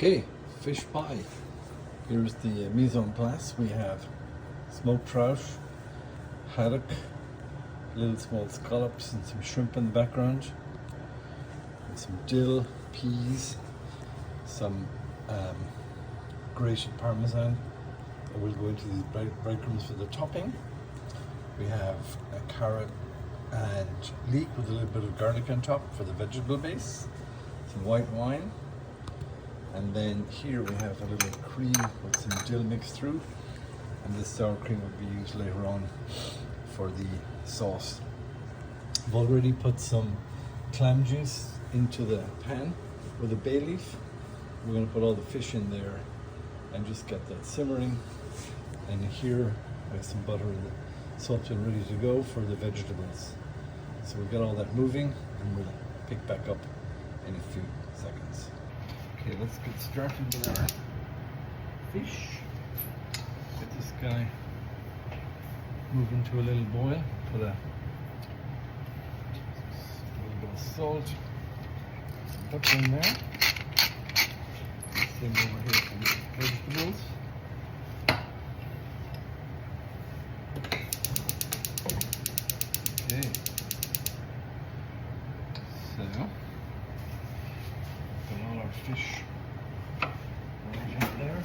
Okay, fish pie. Here's the mise en place. We have smoked trout, haddock, little small scallops, and some shrimp in the background, and some dill, peas, some grated parmesan. And we'll go into these breadcrumbs for the topping. We have a carrot and leek with a little bit of garlic on top for the vegetable base, some white wine, and then here we have a little cream with some dill mixed through, and this sour cream will be used later on for the sauce. I've already put some clam juice into the pan with a bay leaf. We're going to put all the fish in there and just get that simmering. And here I have some butter and the salt and ready to go for the vegetables. So we'll get all that moving and we'll pick back up in a few seconds. Okay, let's get started with our fish. Get this guy moving to a little boil. Put a little bit of salt, some butter in there. Same over here for the vegetables. Okay, so got all our fish right out there.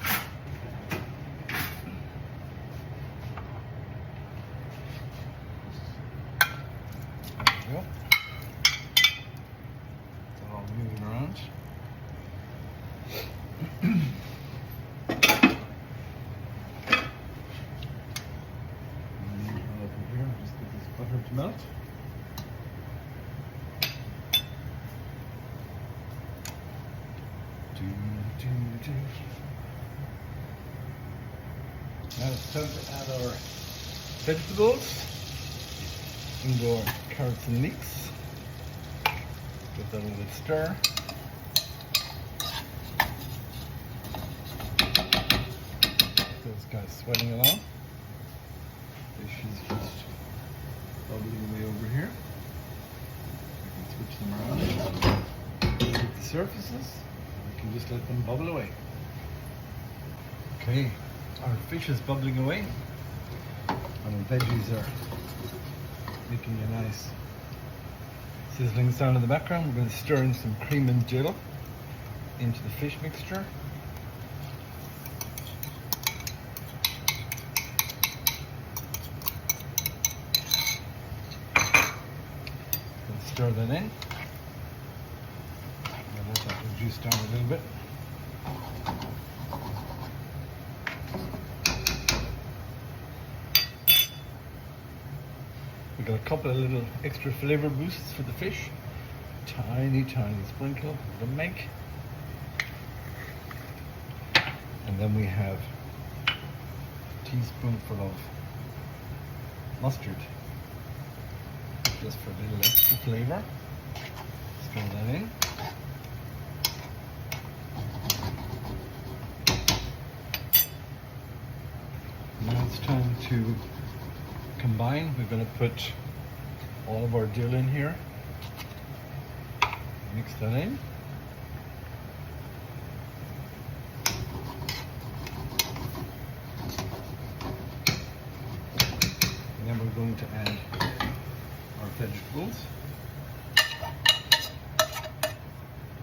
There we go. It's all moving around. Just get this butter to melt. Now it's time to add our vegetables. And go our carrots and leeks. Give that a little stir. Those guys sweating along. Fish is just bubbling away over here. I can switch them around. Hit the surfaces. We can just let them bubble away. Okay, our fish is bubbling away. And the veggies are making a nice sizzling sound in the background. We're going to stir in some cream and dill into the fish mixture. Stir that in. And let that reduce down a little bit. We got a couple of little extra flavor boosts for the fish. Tiny sprinkle of nutmeg. And then we have a teaspoonful of mustard, just for a little extra flavor. Stir that in. Now it's time to combine. We're going to put all of our dill in here. Mix that in. And then we're going to add our vegetables.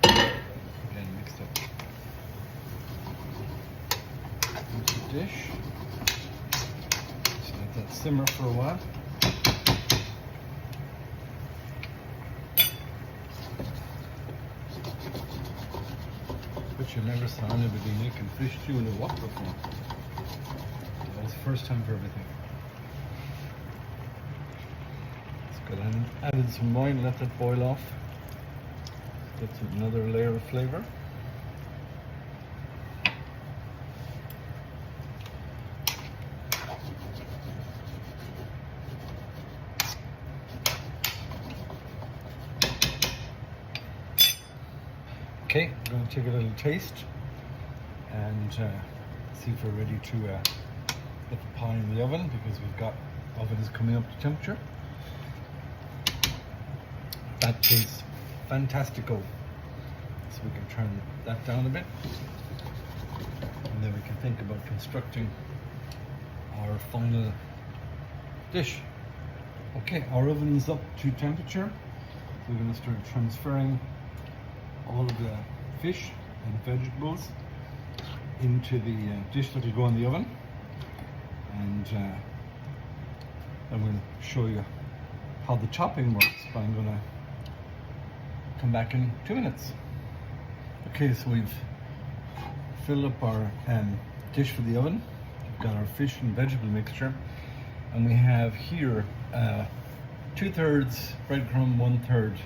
Again, mix it into the dish. So let that simmer for a while. But you never saw anybody making fish stew in a wok before. That was the first time for everything. Added some wine, let that boil off. Get another layer of flavor. Okay, I'm going to take a little taste and see if we're ready to get the pie in the oven, because we've got oven is coming up to temperature. That tastes fantastico. So we can turn that down a bit. And then we can think about constructing our final dish. Okay, our oven is up to temperature. So we're going to start transferring all of the fish and vegetables into the dish that will go in the oven. And then we'll show you how the chopping works, but I'm going to come back in 2 minutes. Okay, so we've filled up our dish for the oven. We've got our fish and vegetable mixture, and we have here 2/3 breadcrumb, 1/3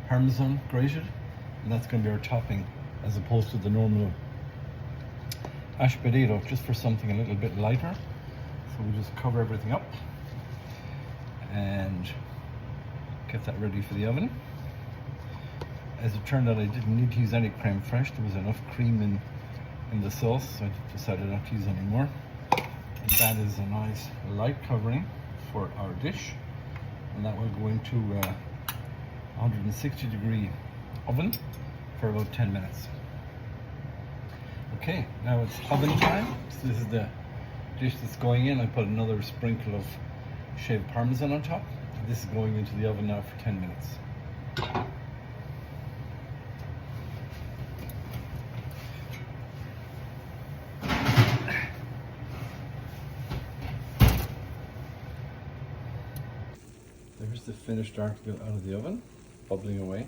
Parmesan grated, and that's going to be our topping as opposed to the normal mashed potato, just for something a little bit lighter. So we just cover everything up and get that ready for the oven. As it turned out, I didn't need to use any creme fraiche. There was enough cream in the sauce, so I decided not to use any more. And that is a nice light covering for our dish, and that will go into 160-degree oven for about 10 minutes. Okay, now it's oven time. So this is the dish that's going in. I put another sprinkle of shaved Parmesan on top. This is going into the oven now for 10 minutes. There's the finished article out of the oven, bubbling away.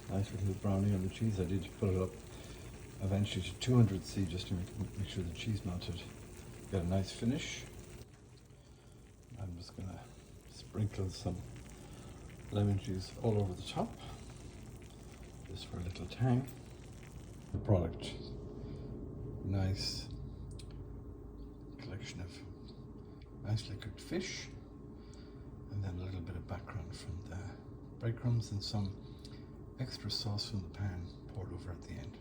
Nice little brownie on the cheese. I did put it up eventually to 200°C just to make sure the cheese melted. Got a nice finish. I'm just going to sprinkle some lemon juice all over the top, just for a little tang. The product, nice collection of nicely cooked fish, and then a little bit of background from the breadcrumbs and some extra sauce from the pan poured over at the end.